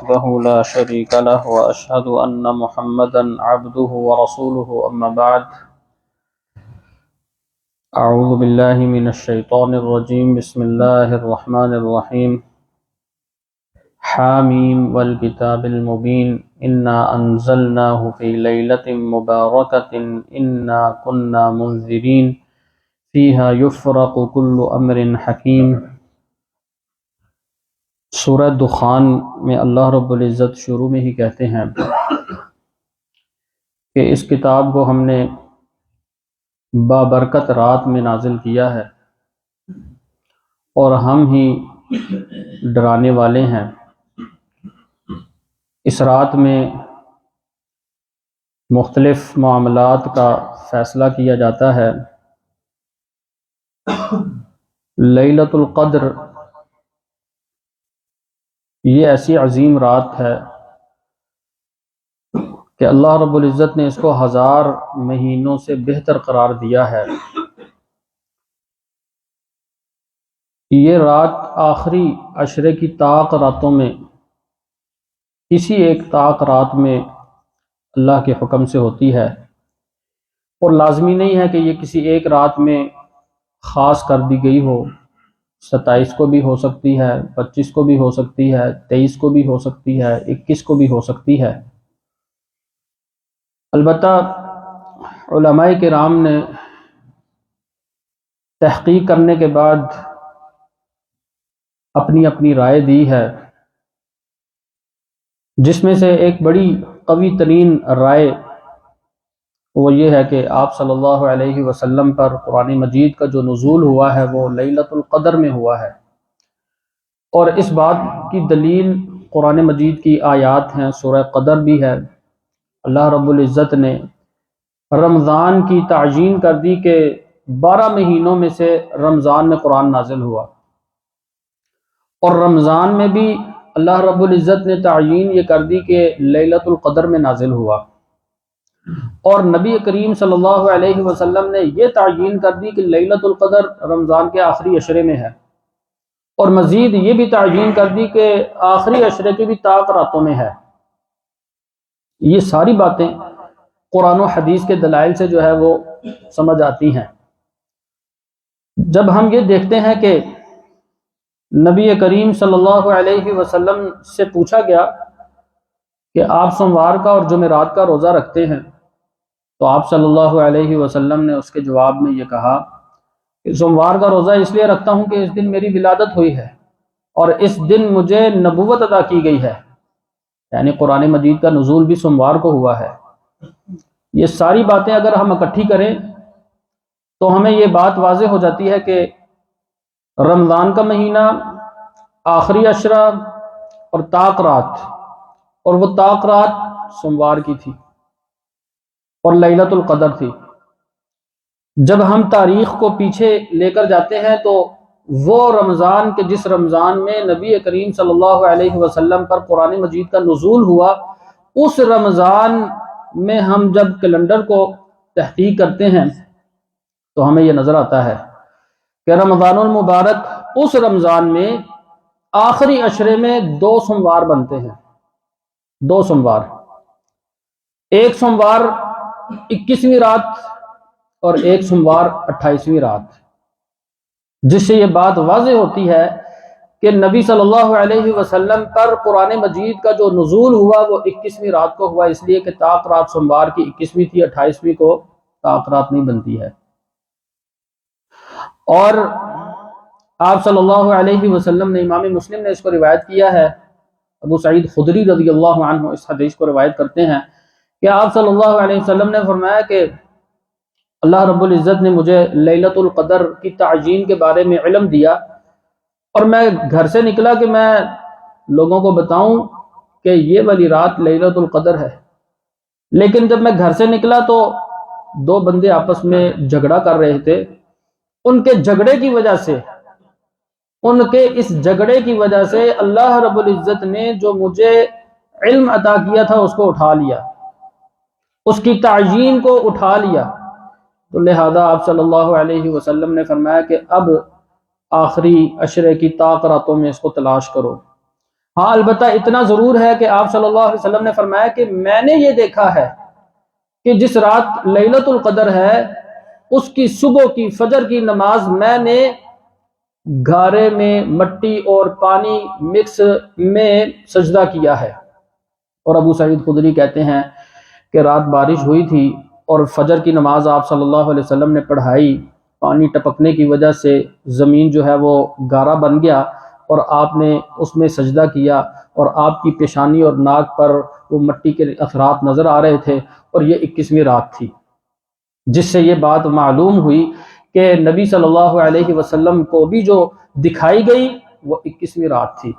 وحده لا شريك له وأشهد أن محمدا عبده ورسوله أما بعد أعوذ بالله من الشيطان الرجيم بسم الله الرحمن الرحيم حاميم والكتاب المبين إنا أنزلناه في ليلة مباركة إنا كنا منذرين فيها يفرق كل أمر حكيم۔ سورہ دخان میں اللہ رب العزت شروع میں ہی کہتے ہیں کہ اس کتاب کو ہم نے بابرکت رات میں نازل کیا ہے اور ہم ہی ڈرانے والے ہیں۔ اس رات میں مختلف معاملات کا فیصلہ کیا جاتا ہے۔ لیلۃ القدر یہ ایسی عظیم رات ہے کہ اللہ رب العزت نے اس کو 1000 مہینوں سے بہتر قرار دیا ہے۔ یہ رات آخری عشرے کی طاق راتوں میں کسی ایک طاق رات میں اللہ کے حکم سے ہوتی ہے، اور لازمی نہیں ہے کہ یہ کسی ایک رات میں خاص کر دی گئی ہو۔ 27 کو بھی ہو سکتی ہے، 25 کو بھی ہو سکتی ہے، 23 کو بھی ہو سکتی ہے، 21 کو بھی ہو سکتی ہے۔ البتہ علماء کرام نے تحقیق کرنے کے بعد اپنی اپنی رائے دی ہے، جس میں سے ایک بڑی قوی ترین رائے وہ یہ ہے کہ آپ صلی اللہ علیہ وسلم پر قرآن مجید کا جو نزول ہوا ہے وہ لیلۃ القدر میں ہوا ہے، اور اس بات کی دلیل قرآن مجید کی آیات ہیں، سورہ قدر بھی ہے۔ اللہ رب العزت نے رمضان کی تعیین کر دی کہ 12 مہینوں میں سے رمضان میں قرآن نازل ہوا، اور رمضان میں بھی اللہ رب العزت نے تعیین یہ کر دی کہ لیلۃ القدر میں نازل ہوا، اور نبی کریم صلی اللہ علیہ وسلم نے یہ تعیین کر دی کہ لیلۃ القدر رمضان کے آخری عشرے میں ہے، اور مزید یہ بھی تعیین کر دی کہ آخری عشرے کی بھی طاق راتوں میں ہے۔ یہ ساری باتیں قرآن و حدیث کے دلائل سے جو ہے وہ سمجھ آتی ہیں۔ جب ہم یہ دیکھتے ہیں کہ نبی کریم صلی اللہ علیہ وسلم سے پوچھا گیا کہ آپ سوموار کا اور جمعرات کا روزہ رکھتے ہیں، تو آپ صلی اللہ علیہ وسلم نے اس کے جواب میں یہ کہا کہ سوموار کا روزہ اس لیے رکھتا ہوں کہ اس دن میری ولادت ہوئی ہے اور اس دن مجھے نبوت عطا کی گئی ہے، یعنی قرآن مجید کا نزول بھی سوموار کو ہوا ہے۔ یہ ساری باتیں اگر ہم اکٹھی کریں تو ہمیں یہ بات واضح ہو جاتی ہے کہ رمضان کا مہینہ، آخری عشرہ اور طاق رات، اور وہ طاق رات سوموار کی تھی اور لیلۃ القدر تھی۔ جب ہم تاریخ کو پیچھے لے کر جاتے ہیں تو وہ رمضان کے جس رمضان میں نبی کریم صلی اللہ علیہ وسلم پر قرآن مجید کا نزول ہوا، اس رمضان میں ہم جب کیلنڈر کو تحقیق کرتے ہیں تو ہمیں یہ نظر آتا ہے کہ رمضان المبارک اس رمضان میں آخری عشرے میں 2 سوموار بنتے ہیں، 2 سوموار، ایک سوموار 21ویں رات اور ایک سوموار 28ویں رات، جس سے یہ بات واضح ہوتی ہے کہ نبی صلی اللہ علیہ وسلم پر قرآن مجید کا جو نزول ہوا وہ 21ویں رات کو ہوا، اس لیے کہ طاق رات سوموار کی 21ویں تھی، 28ویں کو طاق رات نہیں بنتی ہے۔ اور آپ صلی اللہ علیہ وسلم نے، امام مسلم نے اس کو روایت کیا ہے، ابو سعید خدری رضی اللہ عنہ اس حدیث کو روایت کرتے ہیں کہ آپ صلی اللہ علیہ وسلم نے فرمایا کہ اللہ رب العزت نے مجھے لیلۃ القدر کی تعیین کے بارے میں علم دیا، اور میں گھر سے نکلا کہ میں لوگوں کو بتاؤں کہ یہ والی رات لیلۃ القدر ہے، لیکن جب میں گھر سے نکلا تو 2 بندے آپس میں جھگڑا کر رہے تھے۔ ان کے جھگڑے کی وجہ سے، ان کے اس جھگڑے کی وجہ سے اللہ رب العزت نے جو مجھے علم عطا کیا تھا اس کو اٹھا لیا، اس کی تعیین کو اٹھا لیا۔ تو لہذا آپ صلی اللہ علیہ وسلم نے فرمایا کہ اب آخری عشرے کی طاق راتوں میں اس کو تلاش کرو۔ ہاں البتہ اتنا ضرور ہے کہ آپ صلی اللہ علیہ وسلم نے فرمایا کہ میں نے یہ دیکھا ہے کہ جس رات لیلۃ القدر ہے اس کی صبح کی فجر کی نماز میں نے گھارے میں مٹی اور پانی مکس میں سجدہ کیا ہے۔ اور ابو سعید خدری کہتے ہیں کہ رات بارش ہوئی تھی اور فجر کی نماز آپ صلی اللہ علیہ وسلم نے پڑھائی، پانی ٹپکنے کی وجہ سے زمین جو ہے وہ گارا بن گیا اور آپ نے اس میں سجدہ کیا اور آپ کی پیشانی اور ناک پر وہ مٹی کے اثرات نظر آ رہے تھے، اور یہ 21ویں رات تھی، جس سے یہ بات معلوم ہوئی کہ نبی صلی اللہ علیہ وسلم کو بھی جو دکھائی گئی وہ 21ویں رات تھی۔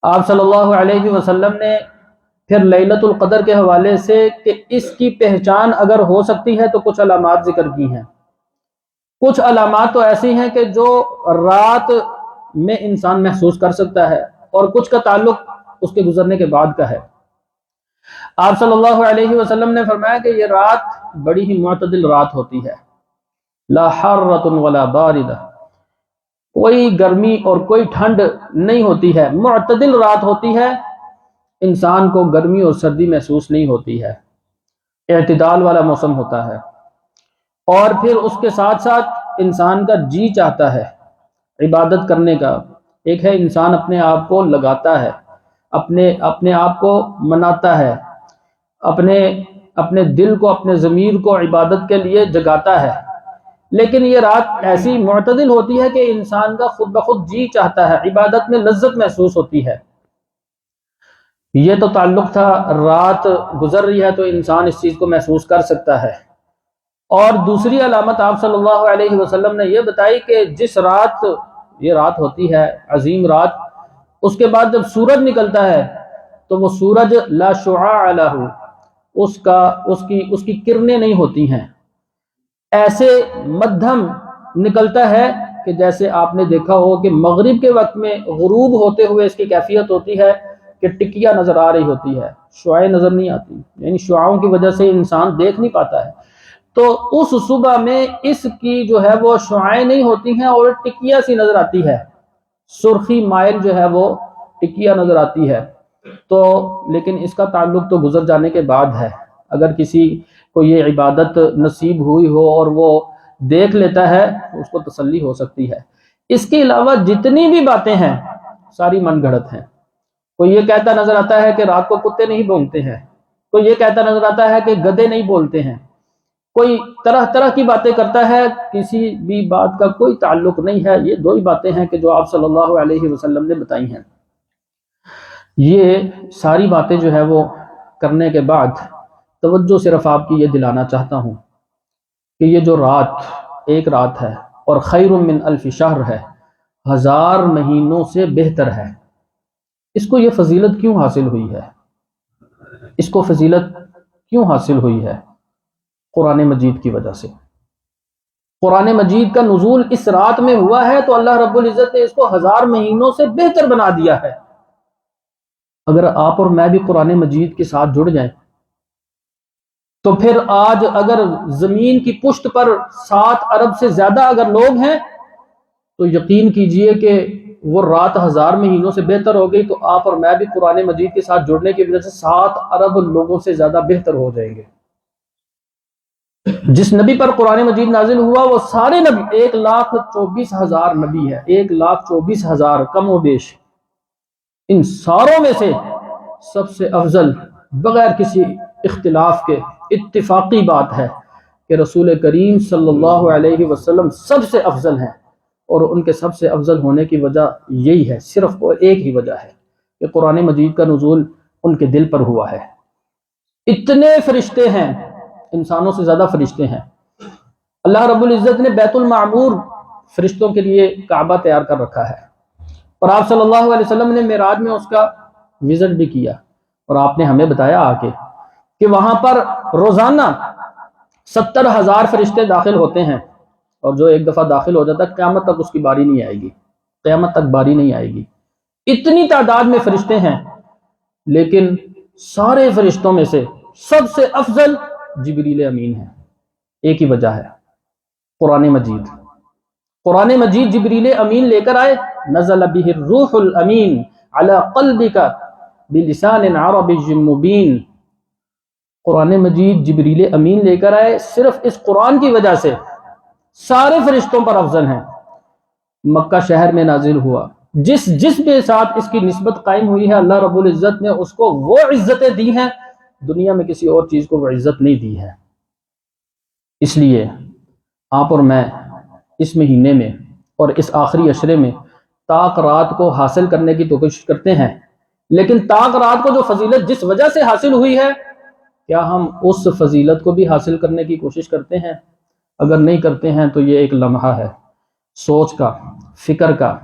آپ صلی اللہ علیہ وسلم نے پھر لیلۃ القدر کے حوالے سے کہ اس کی پہچان اگر ہو سکتی ہے تو کچھ علامات ذکر کی ہیں۔ کچھ علامات تو ایسی ہیں کہ جو رات میں انسان محسوس کر سکتا ہے اور کچھ کا تعلق اس کے گزرنے کے بعد کا ہے۔ آپ صلی اللہ علیہ وسلم نے فرمایا کہ یہ رات بڑی ہی معتدل رات ہوتی ہے، لا حرۃ ولا باردہ، کوئی گرمی اور کوئی ٹھنڈ نہیں ہوتی ہے، معتدل رات ہوتی ہے، انسان کو گرمی اور سردی محسوس نہیں ہوتی ہے، اعتدال والا موسم ہوتا ہے۔ اور پھر اس کے ساتھ ساتھ انسان کا جی چاہتا ہے عبادت کرنے کا۔ ایک ہے انسان اپنے آپ کو لگاتا ہے، اپنے آپ کو مناتا ہے، اپنے دل کو، اپنے ضمیر کو عبادت کے لیے جگاتا ہے، لیکن یہ رات ایسی معتدل ہوتی ہے کہ انسان کا خود بخود جی چاہتا ہے، عبادت میں لذت محسوس ہوتی ہے۔ یہ تو تعلق تھا رات گزر رہی ہے تو انسان اس چیز کو محسوس کر سکتا ہے۔ اور دوسری علامت آپ صلی اللہ علیہ وسلم نے یہ بتائی کہ جس رات یہ رات ہوتی ہے عظیم رات، اس کے بعد جب سورج نکلتا ہے تو وہ سورج لا شعاع لہ، اس کی کرنیں نہیں ہوتی ہیں، ایسے مدھم نکلتا ہے کہ جیسے آپ نے دیکھا ہو کہ مغرب کے وقت میں غروب ہوتے ہوئے اس کی کیفیت ہوتی ہے کہ ٹکیاں نظر آ رہی ہوتی ہے، شعاعیں نظر نہیں آتی، یعنی شعاعوں کی وجہ سے انسان دیکھ نہیں پاتا ہے۔ تو اس صبح میں اس کی جو ہے وہ شعاعیں نہیں ہوتی ہیں اور ٹکیا سی نظر آتی ہے، سرخی مائل جو ہے وہ ٹکیا نظر آتی ہے۔ تو لیکن اس کا تعلق تو گزر جانے کے بعد ہے۔ اگر کسی کو یہ عبادت نصیب ہوئی ہو اور وہ دیکھ لیتا ہے تو اس کو تسلی ہو سکتی ہے۔ اس کے علاوہ جتنی بھی باتیں ہیں ساری من گھڑت ہیں۔ کوئی یہ کہتا نظر آتا ہے کہ رات کو کتے نہیں بھونکتے ہیں، کوئی یہ کہتا نظر آتا ہے کہ گدھے نہیں بولتے ہیں، کوئی طرح طرح کی باتیں کرتا ہے، کسی بھی بات کا کوئی تعلق نہیں ہے۔ یہ دو ہی باتیں ہیں کہ جو آپ صلی اللہ علیہ وسلم نے بتائی ہیں۔ یہ ساری باتیں جو ہے وہ کرنے کے بعد توجہ صرف آپ کی یہ دلانا چاہتا ہوں کہ یہ جو رات ایک رات ہے اور خیر من الف شہر ہے، 1000 مہینوں سے بہتر ہے، اس کو یہ فضیلت کیوں حاصل ہوئی ہے؟ اس کو فضیلت کیوں حاصل ہوئی ہے؟ قرآن مجید کی وجہ سے۔ قرآن مجید کا نزول اس رات میں ہوا ہے تو اللہ رب العزت نے اس کو 1000 مہینوں سے بہتر بنا دیا ہے۔ اگر آپ اور میں بھی قرآن مجید کے ساتھ جڑ جائیں تو پھر آج اگر زمین کی پشت پر 7 ارب سے زیادہ اگر لوگ ہیں تو یقین کیجئے کہ وہ رات 1000 مہینوں سے بہتر ہو گئی، تو آپ اور میں بھی قرآن مجید کے ساتھ جڑنے کی وجہ سے 7 ارب لوگوں سے زیادہ بہتر ہو جائیں گے۔ جس نبی پر قرآن مجید نازل ہوا وہ سارے نبی 1,24,000 نبی ہے، 1,24,000 کم و بیش، ان ساروں میں سے سب سے افضل بغیر کسی اختلاف کے اتفاقی بات ہے کہ رسول کریم صلی اللہ علیہ وسلم سب سے افضل ہیں، اور ان کے سب سے افضل ہونے کی وجہ یہی ہے، صرف ایک ہی وجہ ہے کہ قرآن مجید کا نزول ان کے دل پر ہوا ہے۔ اتنے فرشتے ہیں، انسانوں سے زیادہ فرشتے ہیں۔ اللہ رب العزت نے بیت المعمور فرشتوں کے لیے کعبہ تیار کر رکھا ہے، اور آپ صلی اللہ علیہ وسلم نے معراج میں اس کا وزٹ بھی کیا، اور آپ نے ہمیں بتایا آ کے کہ وہاں پر روزانہ 70,000 فرشتے داخل ہوتے ہیں، اور جو ایک دفعہ داخل ہو جاتا ہے قیامت تک اس کی باری نہیں آئے گی، قیامت تک باری نہیں آئے گی۔ اتنی تعداد میں فرشتے ہیں، لیکن سارے فرشتوں میں سے سب سے افضل جبریل امین ہے۔ ایک ہی وجہ ہے، قرآن مجید۔ قرآن مجید جبریل امین لے کر آئے، نزل بہ الروح الامین علی قلبک بلسان عربی مبین، قرآن مجید جبریل امین لے کر آئے، صرف اس قرآن کی وجہ سے سارے فرشتوں پر افضل ہیں، مکہ شہر میں نازل ہوا، جس کے ساتھ اس کی نسبت قائم ہوئی ہے، اللہ رب العزت نے اس کو وہ عزتیں دی ہیں دنیا میں کسی اور چیز کو وہ عزت نہیں دی ہے۔ اس لیے آپ اور میں اس مہینے میں اور اس آخری عشرے میں طاق رات کو حاصل کرنے کی تو کوشش کرتے ہیں، لیکن طاق رات کو جو فضیلت جس وجہ سے حاصل ہوئی ہے، کیا ہم اس فضیلت کو بھی حاصل کرنے کی کوشش کرتے ہیں؟ اگر نہیں کرتے ہیں تو یہ ایک لمحہ ہے سوچ کا، فکر کا۔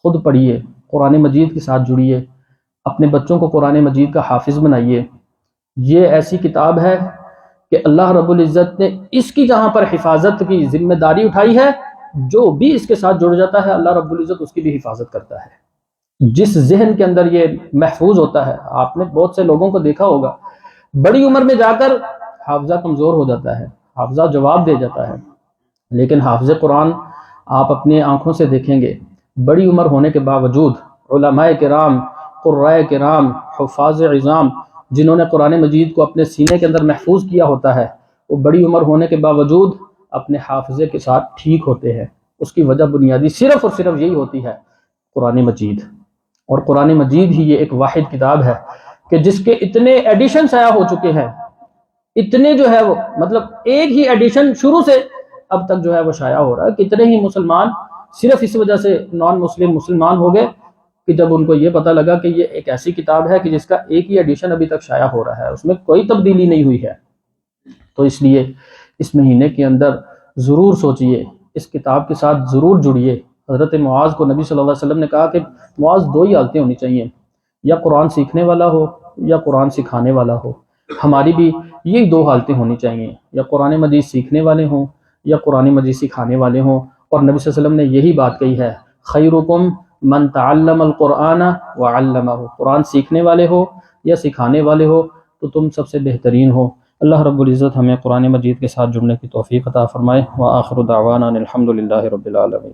خود پڑھیے، قرآن مجید کے ساتھ جڑیے، اپنے بچوں کو قرآن مجید کا حافظ بنائیے۔ یہ ایسی کتاب ہے کہ اللہ رب العزت نے اس کی جہاں پر حفاظت کی ذمہ داری اٹھائی ہے، جو بھی اس کے ساتھ جڑ جاتا ہے اللہ رب العزت اس کی بھی حفاظت کرتا ہے۔ جس ذہن کے اندر یہ محفوظ ہوتا ہے، آپ نے بہت سے لوگوں کو دیکھا ہوگا، بڑی عمر میں جا کر حافظہ کمزور ہو جاتا ہے، حافظہ جواب دے جاتا ہے، لیکن حافظ قرآن آپ اپنی آنکھوں سے دیکھیں گے، بڑی عمر ہونے کے باوجود علماء کرام، قرائے کرام، حفاظ عظام جنہوں نے قرآن مجید کو اپنے سینے کے اندر محفوظ کیا ہوتا ہے، وہ بڑی عمر ہونے کے باوجود اپنے حافظے کے ساتھ ٹھیک ہوتے ہیں۔ اس کی وجہ بنیادی صرف اور صرف یہی ہوتی ہے، قرآن مجید۔ اور قرآن مجید ہی یہ ایک واحد کتاب ہے کہ جس کے اتنے ایڈیشن شائع ہو چکے ہیں، اتنے جو ہے وہ مطلب ایک ہی ایڈیشن شروع سے اب تک جو ہے وہ شائع ہو رہا ہے۔ کتنے ہی مسلمان صرف اس وجہ سے نان مسلم مسلمان ہو گئے کہ جب ان کو یہ پتہ لگا کہ یہ ایک ایسی کتاب ہے کہ جس کا ایک ہی ایڈیشن ابھی تک شائع ہو رہا ہے، اس میں کوئی تبدیلی نہیں ہوئی ہے۔ تو اس لیے اس مہینے کے اندر ضرور سوچئے، اس کتاب کے ساتھ ضرور جڑیے۔ حضرت معاذ کو نبی صلی اللہ علیہ وسلم نے کہا کہ معاذ دو ہی حالتیں ہونی چاہیے، یا قرآن سیکھنے والا ہو یا قرآن سکھانے والا ہو۔ ہماری بھی یہی دو حالتیں ہونی چاہیے، یا قرآن مجید سیکھنے والے ہوں یا قرآن مجید سکھانے والے ہوں۔ اور نبی صلی اللہ علیہ وسلم نے یہی بات کہی ہے، خیرکم من تعلم القرآن وعلمہ، قرآن سیکھنے والے ہو یا سکھانے والے ہو تو تم سب سے بہترین ہو۔ اللہ رب العزت ہمیں قرآن مجید کے ساتھ جڑنے کی توفیق عطا فرمائے۔ وآخر دعوانا الحمد للہ رب العالمین۔